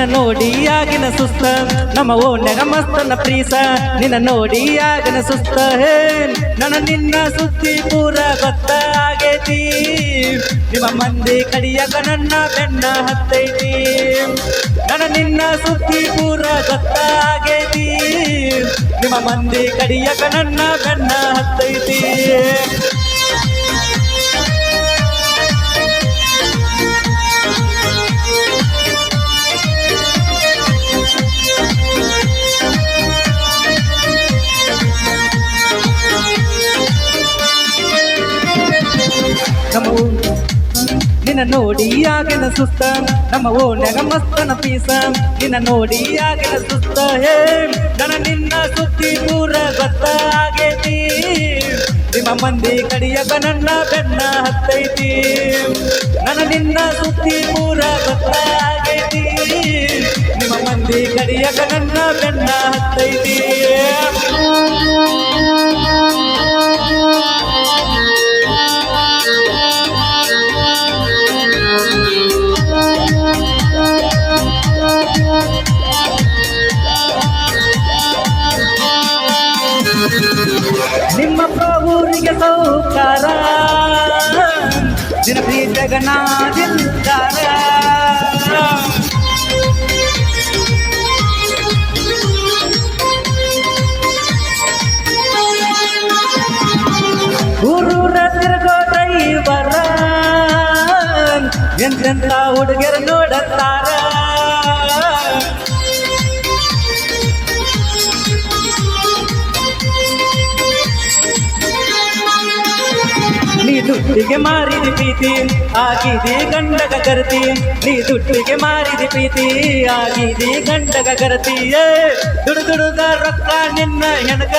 ನಿನ್ನ ನೋಡಿ ಆಗಿನ ಸುಸ್ತ ನಮ್ಮ ಓಣ್ಯಾಗ ಮಸ್ತನ ಪ್ರೀಸ ನಿನ್ನ ನೋಡಿ ಆಗಿನ ಸುಸ್ತ ಹೇ ನನ್ನ ನಿನ್ನ ಸುದ್ದಿ ಪೂರ ಗೊತ್ತ ಆಗೈತಿ ನಿಮ್ಮ ಮಂದಿ ಕಡಿಯಾಗ ನನ್ನ ಬೆನ್ನ ಹತ್ತೈತಿ ನನ್ನ ನಿನ್ನ ಸುದ್ದಿ ಪೂರ ಗೊತ್ತ ಆಗೈತಿ ನಿಮ್ಮ ಮಂದಿ ಕಡಿಯಾಗ ನನ್ನ ಬೆನ್ನ ಹತ್ತೈತಿ ನಿನ್ನ ನೋಡಿ ಆಗಿನ ಸುಸ್ತ ನಮ್ಮ ಓಣ್ಯಾಗ ಮಸ್ತನ ಪೀಸ ನಿನ್ನ ನೋಡಿ ಆಗಿನ ಸುಸ್ತ ಹೇ ನನ್ನ ನಿನ್ನ ಸುದ್ದಿ ಪೂರ ಗೊತ್ತ ಆಗೈತಿ ನಿಮ್ಮ ಮಂದಿ ಕಡಿಯಾಗ ನನ್ನ ಬೆನ್ನ ಹತ್ತೈತಿ ನನ್ನ ನಿನ್ನ ಸುದ್ದಿ ಪೂರ ಗೊತ್ತ ಆಗೈತಿ ನಿಮ್ಮ ಮಂದಿ ಕಡಿಯಾಗ ನನ್ನ ಬೆನ್ನ ಹತ್ತೈತಿ ನಿಮ್ಮ ಊರಿಗೆ ಸೌಕಾರ ನಿನ್ನ ಪ್ರೀತಿಯಾಗ ನಾದಿಲ್ಲಾರ ಊರೂರ ತಿರುಗೋ ಡ್ರೈವರ ಎಂತೆಂತ ಹುಡುಗರು ನೋಡುತ್ತಾರ ನೀ ದುಡ್ಡಿಗೆ ಮಾರಿದ ಪ್ರೀತಿ ಆಗಿದೆ ಗಂಡಗ ಗರತಿ ನೀ ದುಡ್ಡಿಗೆ ಮಾರಿದ ಪ್ರೀತಿ ಆಗಿದೆ ಗಂಡಗ ಗರತಿ ದುಡುದುಡುಗ ರೊಕ್ಕ ನಿನ್ನ ಹೆಣಗ